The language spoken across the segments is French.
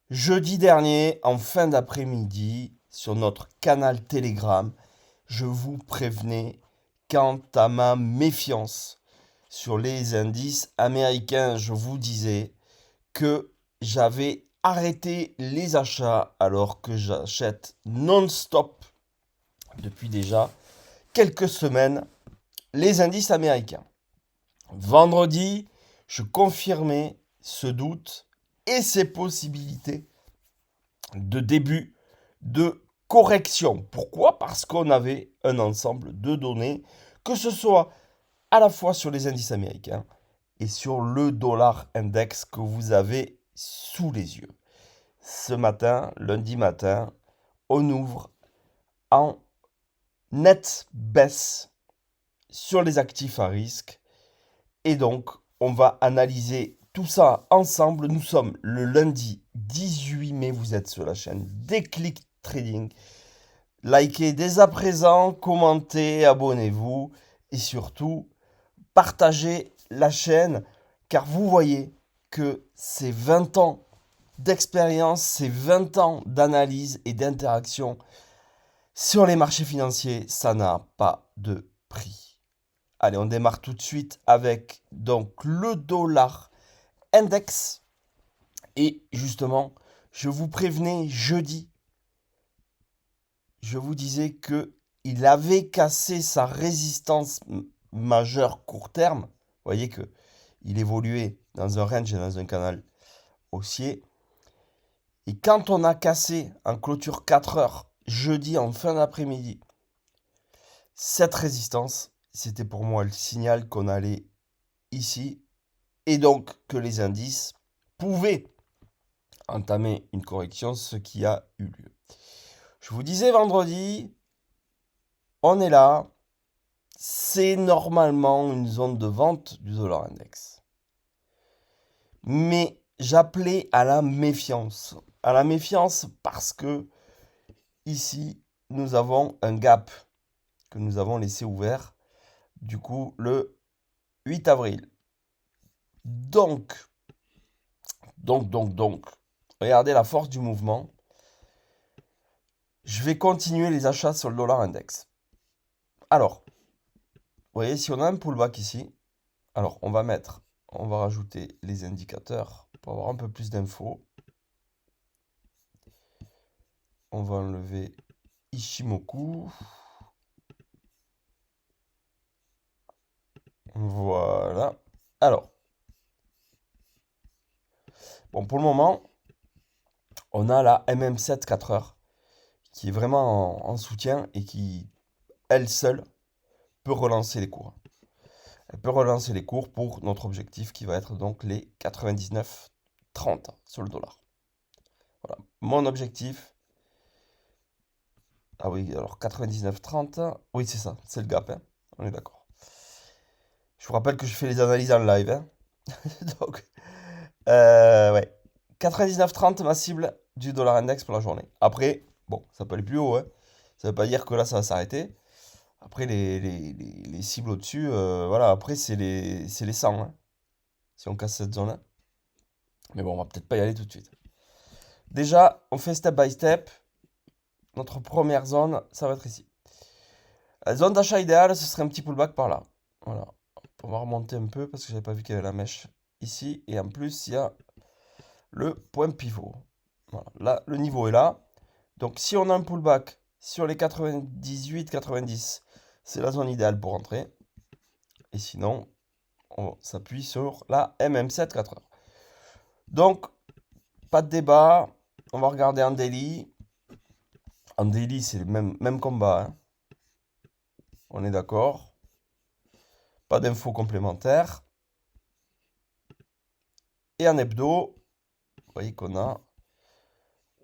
Jeudi dernier, en fin d'après-midi, sur notre canal Telegram, je vous prévenais quant à ma méfiance sur les indices américains. Je vous disais que j'avais arrêté les achats alors que j'achète non-stop depuis déjà quelques semaines les indices américains. Vendredi, je confirmais ce doute et ces possibilités de début de correction. Pourquoi? Parce qu'on avait un ensemble de données, que ce soit à la fois sur les indices américains et sur le dollar index que vous avez sous les yeux. Ce matin, lundi matin, on ouvre en nette baisse sur les actifs à risque. Et donc, on va analyser tout ça ensemble. Nous sommes le lundi 18 mai. Vous êtes sur la chaîne Déclic Trading. Likez dès à présent, commentez, abonnez-vous et surtout, partagez la chaîne car vous voyez que ces 20 ans d'expérience, ces 20 ans d'analyse et d'interaction sur les marchés financiers, ça n'a pas de prix. Allez, on démarre tout de suite avec donc le dollar index. Et justement, je vous prévenais jeudi, je vous disais que il avait cassé sa résistance majeure court terme. Vous voyez que il évoluait dans un range et dans un canal haussier. Et quand on a cassé en clôture 4 heures, jeudi en fin d'après-midi, cette résistance, c'était pour moi le signal qu'on allait ici et donc que les indices pouvaient entamer une correction, ce qui a eu lieu. Je vous disais vendredi, on est là, c'est normalement une zone de vente du dollar index. Mais j'appelais à la méfiance. À la méfiance parce que ici, nous avons un gap que nous avons laissé ouvert, du coup, le 8 avril. Donc, regardez la force du mouvement. Je vais continuer les achats sur le dollar index. Alors, vous voyez, si on a un pullback ici, alors on va rajouter les indicateurs pour avoir un peu plus d'infos. On va enlever Ishimoku. Voilà. Alors, bon, pour le moment, on a la MM7 4 heures qui est vraiment en soutien et qui, elle seule, peut relancer les cours. Elle peut relancer les cours pour notre objectif qui va être donc les 99,30 sur le dollar. Voilà. Mon objectif. Ah oui, alors 99,30. Oui, c'est ça, c'est le gap, hein. On est d'accord. Je vous rappelle que je fais les analyses en live, hein. Donc, ouais. 99,30 ma cible du dollar index pour la journée. Après, bon, ça peut aller plus haut, hein. Ça veut pas dire que là, ça va s'arrêter. Après, les cibles au-dessus, voilà, après, c'est les 100, hein, si on casse cette zone-là. Mais bon, on va peut-être pas y aller tout de suite. Déjà, on fait step by step. Notre première zone, ça va être ici. La zone d'achat idéale, ce serait un petit pullback par là. Voilà. On va remonter un peu parce que j'avais pas vu qu'il y avait la mèche ici. Et en plus, il y a le point pivot. Voilà. Là, le niveau est là. Donc, si on a un pullback sur les 98-90, c'est la zone idéale pour entrer. Et sinon, on s'appuie sur la MM7 4 heures. Donc, pas de débat. On va regarder en daily. En daily, c'est le même combat, hein. On est d'accord. Pas d'infos complémentaires. Et en hebdo, vous voyez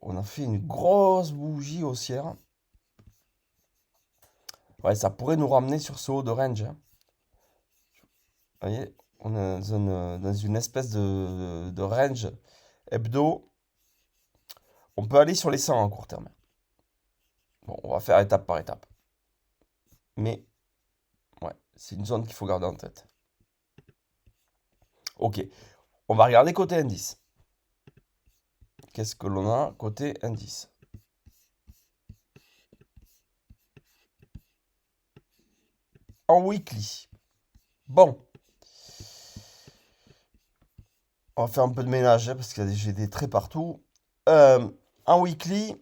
on a fait une grosse bougie haussière. Ouais, ça pourrait nous ramener sur ce haut de range, hein. Vous voyez, on est dans une espèce de range hebdo. On peut aller sur les 100 en court terme. Bon, on va faire étape par étape. Mais, ouais, c'est une zone qu'il faut garder en tête. Ok, on va regarder côté indice. qu'est-ce que l'on a côté indice? En weekly. Bon. On va faire un peu de ménage hein, parce que j'ai des traits partout. En weekly,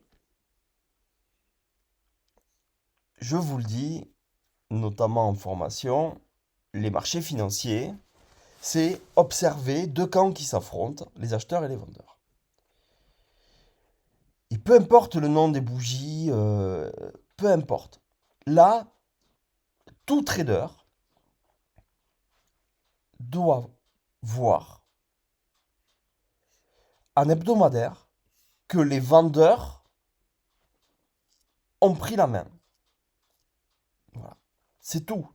je vous le dis, notamment en formation, les marchés financiers, c'est observer deux camps qui s'affrontent, les acheteurs et les vendeurs. Et peu importe le nom des bougies, peu importe. Là, tout trader doit voir en hebdomadaire que les vendeurs ont pris la main. Voilà. C'est tout.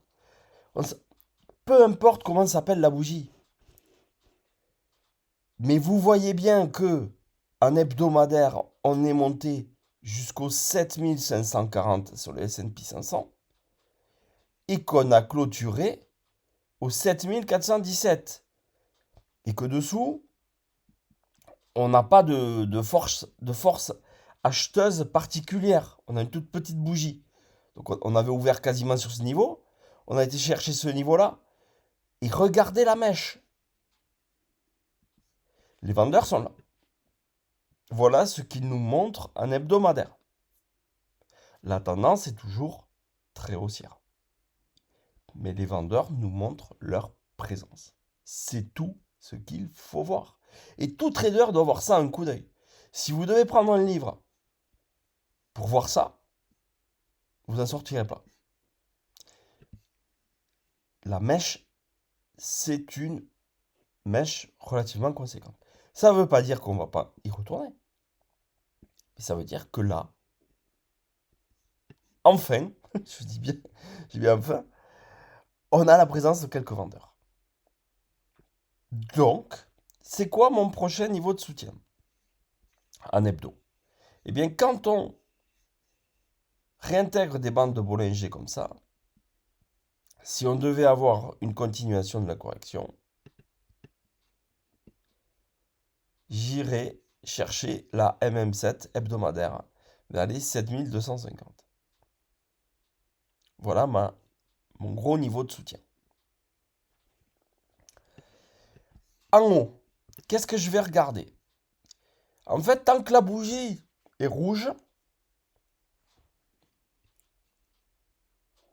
Peu importe comment s'appelle la bougie. Mais vous voyez bien que en hebdomadaire, on est monté jusqu'au 7540 sur le S&P 500 et qu'on a clôturé au 7417. Et que dessous, on n'a pas de force acheteuse particulière. On a une toute petite bougie. Donc on avait ouvert quasiment sur ce niveau. On a été chercher ce niveau-là. Et regardez la mèche. Les vendeurs sont là. Voilà ce qu'ils nous montrent en hebdomadaire. La tendance est toujours très haussière. Mais les vendeurs nous montrent leur présence. C'est tout ce qu'il faut voir. Et tout trader doit voir ça un coup d'œil. Si vous devez prendre un livre pour voir ça, vous n'en sortirez pas. La mèche, c'est une mèche relativement conséquente. Ça ne veut pas dire qu'on ne va pas y retourner. Mais ça veut dire que là, enfin, je dis bien enfin, on a la présence de quelques vendeurs. Donc, c'est quoi mon prochain niveau de soutien en hebdo? Eh bien, quand on réintègre des bandes de Bollinger comme ça, si on devait avoir une continuation de la correction, j'irai chercher la MM7 hebdomadaire vers les 7250. Voilà mon gros niveau de soutien. En haut, qu'est-ce que je vais regarder? En fait, tant que la bougie est rouge,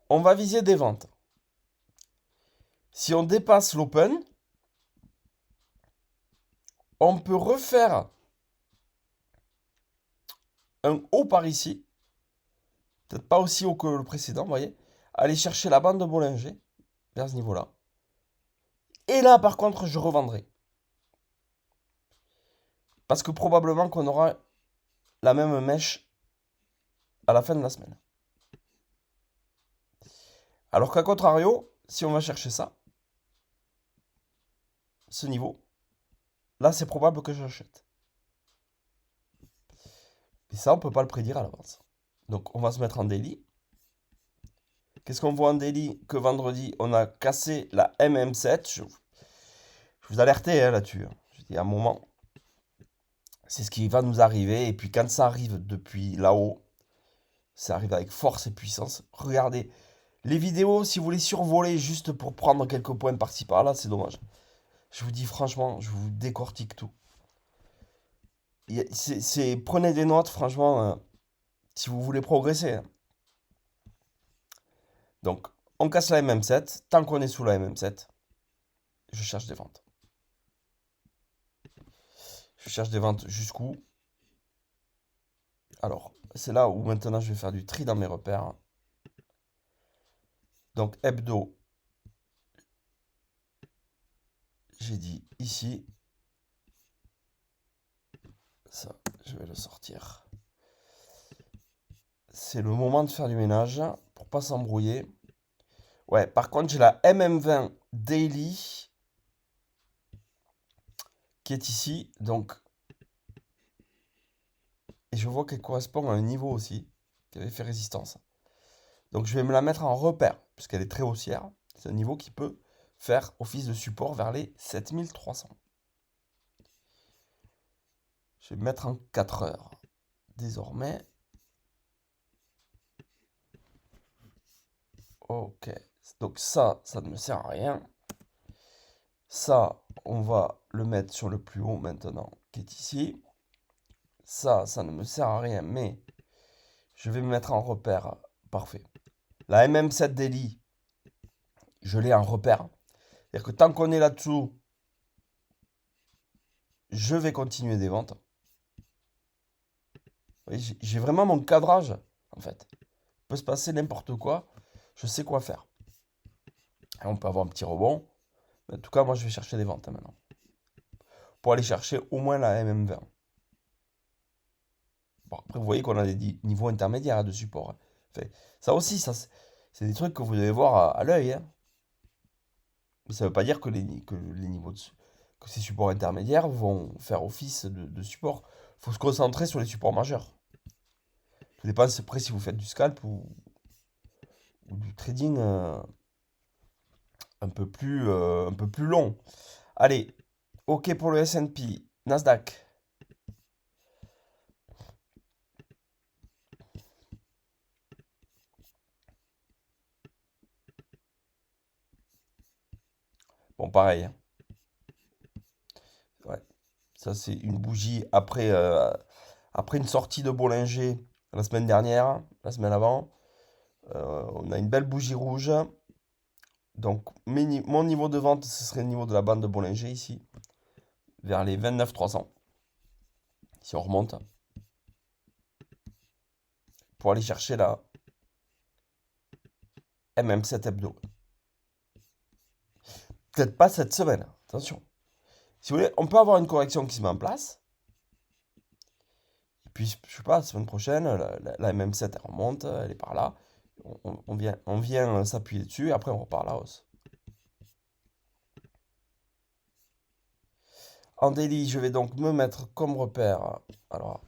on va viser des ventes. Si on dépasse l'open, on peut refaire un haut par ici. Peut-être pas aussi haut que le précédent, vous voyez. Aller chercher la bande de Bollinger vers ce niveau-là. Et là, par contre, je revendrai. Parce que probablement qu'on aura la même mèche à la fin de la semaine. Alors qu'à contrario, si on va chercher ça, ce niveau, là, c'est probable que j'achète. Et ça, on ne peut pas le prédire à l'avance. Donc, on va se mettre en daily. Qu'est-ce qu'on voit en daily? Que vendredi, on a cassé la MM7. Je vous alertais là-dessus. Je dis à un moment, c'est ce qui va nous arriver. Et puis quand ça arrive depuis là-haut, ça arrive avec force et puissance. Regardez les vidéos, si vous les survolez juste pour prendre quelques points par-ci par-là, c'est dommage. Je vous dis franchement, je vous décortique tout. Prenez des notes, franchement, si vous voulez progresser. Donc, on casse la MM7. Tant qu'on est sous la MM7, je cherche des ventes. Je cherche des ventes jusqu'où? Alors, c'est là où maintenant je vais faire du tri dans mes repères. Donc, hebdo, j'ai dit ici. Ça, je vais le sortir. C'est le moment de faire du ménage pour pas s'embrouiller. Ouais, par contre, j'ai la MM20 Daily qui est ici. Donc, et je vois qu'elle correspond à un niveau aussi qui avait fait résistance. Donc, je vais me la mettre en repère puisqu'elle est très haussière. C'est un niveau qui peut faire office de support vers les 7300. Je vais mettre en 4 heures. Désormais. Ok. Donc ça ne me sert à rien. Ça, on va le mettre sur le plus haut maintenant, qui est ici. Ça ne me sert à rien, mais je vais me mettre en repère. Parfait. La MM7 Daily, je l'ai en repère. C'est-à-dire que tant qu'on est là-dessous, je vais continuer des ventes. J'ai vraiment mon cadrage, en fait. Il peut se passer n'importe quoi. Je sais quoi faire. Et on peut avoir un petit rebond. Mais en tout cas, moi, je vais chercher des ventes maintenant. Pour aller chercher au moins la MM20. Bon, après, vous voyez qu'on a des niveaux intermédiaires de support. Enfin, ça aussi, c'est des trucs que vous devez voir à l'œil. Hein. Mais ça ne veut pas dire que les niveaux que ces supports intermédiaires vont faire office de support. Il faut se concentrer sur les supports majeurs. Tout dépend après si vous faites du scalp ou du trading un peu plus long. Allez, OK pour le S&P, Nasdaq. Bon, pareil. Hein. Ouais. Ça, c'est une bougie après une sortie de Bollinger la semaine dernière, la semaine avant. On a une belle bougie rouge. Donc, mon niveau de vente, ce serait le niveau de la bande de Bollinger ici, vers les 29 300. Si on remonte, pour aller chercher la MM7 hebdo. Peut-être pas cette semaine, attention. Si vous voulez, on peut avoir une correction qui se met en place. Et puis, je sais pas, la semaine prochaine, la MM7 elle remonte, elle est par là. On vient s'appuyer dessus et après on repart à la hausse. En daily, je vais donc me mettre comme repère. Alors,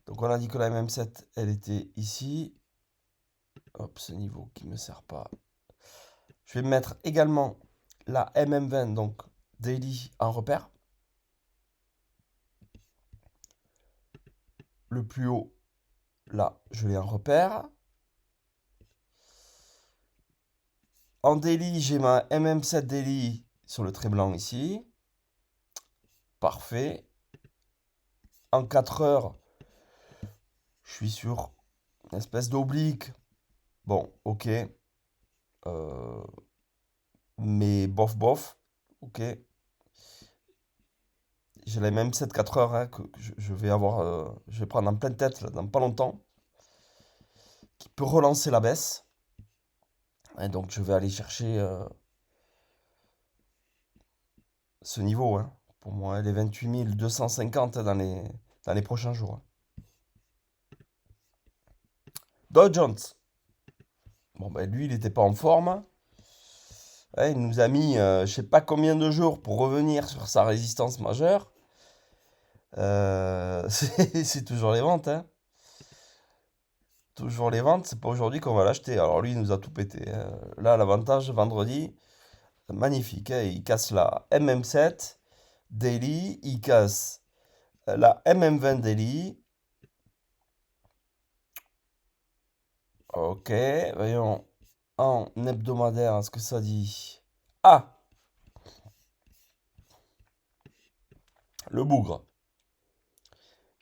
donc on a dit que la MM7, elle était ici. Hop, ce niveau qui ne me sert pas. Je vais mettre également la MM20, donc daily en repère. Le plus haut, là, je l'ai en repère. En daily, j'ai ma MM7 daily sur le trait blanc ici. Parfait. En 4 heures, je suis sur une espèce d'oblique. Bon, ok. Mais bof, bof. Ok. J'ai la même 7-4 heures hein, que je vais avoir. Je vais prendre en pleine tête là, dans pas longtemps. Qui peut relancer la baisse. Et donc je vais aller chercher ce niveau. Hein, pour moi, les 28 250 dans les prochains jours. Dow Jones. Bon, ben lui, il n'était pas en forme. Ouais, il nous a mis je sais pas combien de jours pour revenir sur sa résistance majeure. C'est toujours les ventes. Hein. Toujours les ventes, c'est pas aujourd'hui qu'on va l'acheter. Alors lui, il nous a tout pété. Hein. Là, l'avantage, vendredi, magnifique. Hein. Il casse la MM7 Daily, il casse la MM20 Daily. Ok, voyons en hebdomadaire ce que ça dit. Ah, le bougre.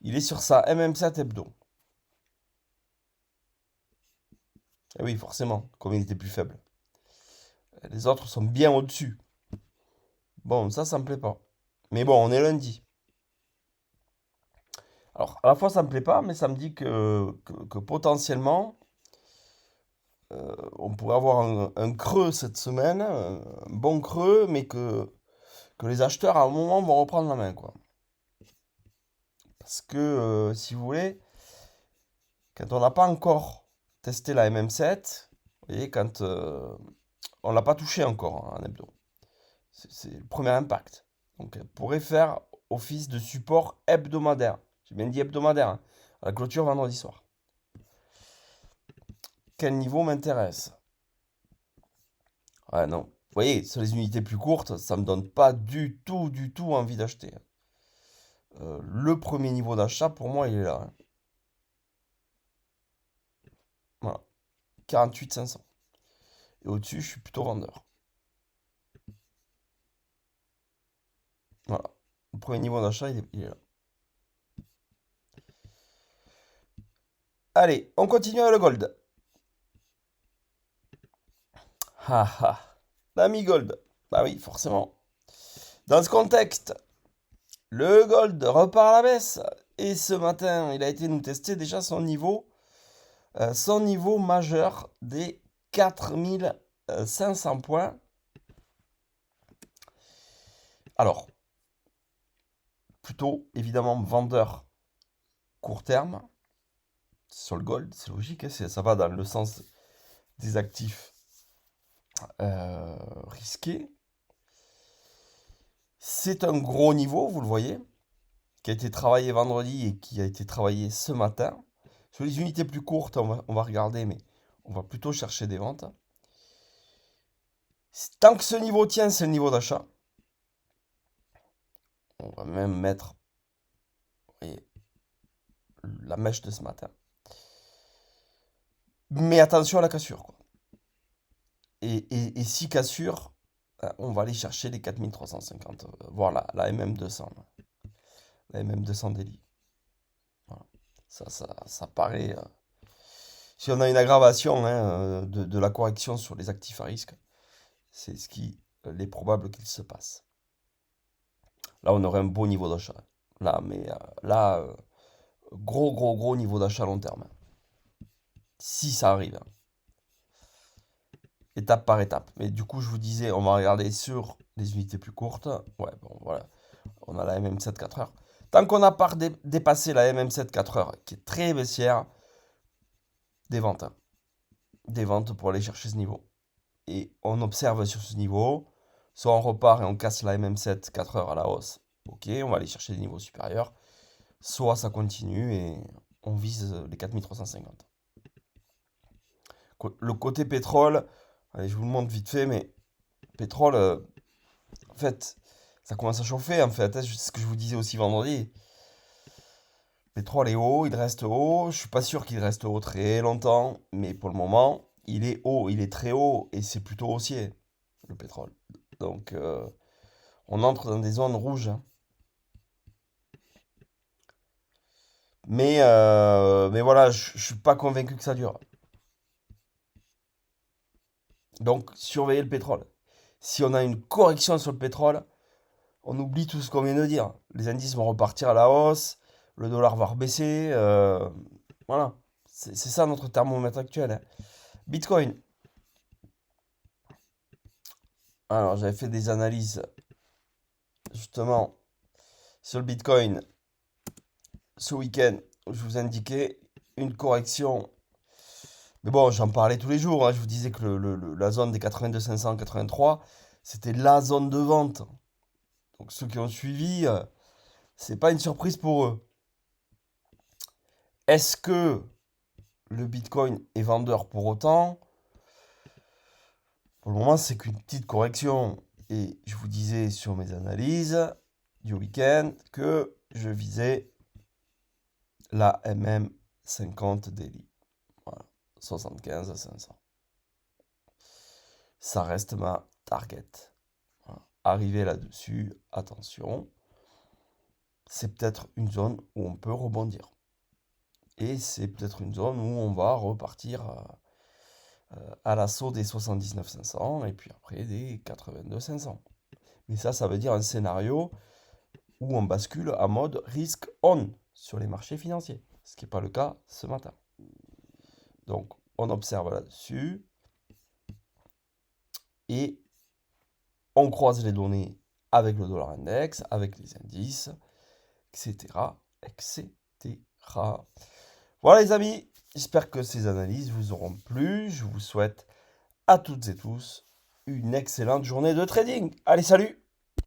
Il est sur sa MM7 hebdo. Et oui, forcément, comme il était plus faible. Les autres sont bien au-dessus. Bon, ça me plaît pas. Mais bon, on est lundi. Alors, à la fois, ça me plaît pas, mais ça me dit que potentiellement, on pourrait avoir un creux cette semaine, un bon creux, mais que les acheteurs, à un moment, vont reprendre la main, quoi. Parce que, si vous voulez, quand on n'a pas encore testé la MM7, vous voyez, quand on l'a pas touché encore hein, en hebdo. C'est le premier impact. Donc, elle pourrait faire office de support hebdomadaire. J'ai bien dit hebdomadaire, hein, à la clôture vendredi soir. Quel niveau m'intéresse? Ouais, non. voyez, sur les unités plus courtes, ça me donne pas du tout envie d'acheter. Le premier niveau d'achat, pour moi, il est là, hein. Voilà, 48 500. Et au-dessus, je suis plutôt vendeur. Voilà, le premier niveau d'achat, il est là. Allez, on continue avec le gold. Ah ah, l'ami gold. Bah oui, forcément. Dans ce contexte, le gold repart à la baisse. Et ce matin, il a été nous tester déjà son niveau majeur des 4500 points. Alors, plutôt évidemment vendeur court terme sur le gold, c'est logique, hein, ça va dans le sens des actifs risqués. C'est un gros niveau, vous le voyez, qui a été travaillé vendredi et qui a été travaillé ce matin. Sur les unités plus courtes, on va regarder, mais on va plutôt chercher des ventes. Tant que ce niveau tient, c'est le niveau d'achat. On va même mettre, vous voyez, la mèche de ce matin. Mais attention à la cassure, quoi. Et si cassure, on va aller chercher les 4350, voire la MM200. La MM200 Daily. Voilà. Ça paraît. Si on a une aggravation, hein, de la correction sur les actifs à risque, c'est ce qui est probable qu'il se passe. Là, on aurait un beau niveau d'achat. Là, mais là, gros niveau d'achat à long terme. Si ça arrive, hein. Étape par étape. Mais du coup, je vous disais, on va regarder sur les unités plus courtes. Ouais, bon, voilà. On a la MM7 4 heures. Tant qu'on n'a pas dépassé la MM7 4 heures, qui est très baissière, des ventes, hein. Des ventes pour aller chercher ce niveau. Et on observe sur ce niveau, soit on repart et on casse la MM7 4 heures à la hausse. Ok, on va aller chercher des niveaux supérieurs. Soit ça continue et on vise les 4350. Le côté pétrole, allez, je vous le montre vite fait, mais pétrole, en fait, ça commence à chauffer, en fait, hein. C'est ce que je vous disais aussi vendredi. Le pétrole est haut, il reste haut. Je suis pas sûr qu'il reste haut très longtemps, mais pour le moment, il est haut, il est très haut, et c'est plutôt haussier, le pétrole. Donc, on entre dans des zones rouges, hein. Mais voilà, je suis pas convaincu que ça dure. Donc, surveillez le pétrole. Si on a une correction sur le pétrole, on oublie tout ce qu'on vient de dire. Les indices vont repartir à la hausse, le dollar va rebaisser. Voilà, c'est ça notre thermomètre actuel, hein. Bitcoin. Alors, j'avais fait des analyses justement sur le Bitcoin ce week-end où je vous indiquais une correction. Mais bon, j'en parlais tous les jours, hein. Je vous disais que la zone des 82 583, c'était la zone de vente. Donc ceux qui ont suivi, c'est pas une surprise pour eux. Est-ce que le Bitcoin est vendeur pour autant? Pour le moment, c'est qu'une petite correction. Et je vous disais sur mes analyses du week-end que je visais la MM50 daily. Voilà, 75 à 500. Ça reste ma target. Voilà. Arriver là-dessus, attention, c'est peut-être une zone où on peut rebondir. Et c'est peut-être une zone où on va repartir à l'assaut des 79 500 et puis après des 82 500. Mais ça veut dire un scénario où on bascule en mode risk on sur les marchés financiers, ce qui n'est pas le cas ce matin. Donc on observe là-dessus et on croise les données avec le dollar index, avec les indices, etc. etc. Voilà les amis, j'espère que ces analyses vous auront plu. Je vous souhaite à toutes et tous une excellente journée de trading. Allez, salut!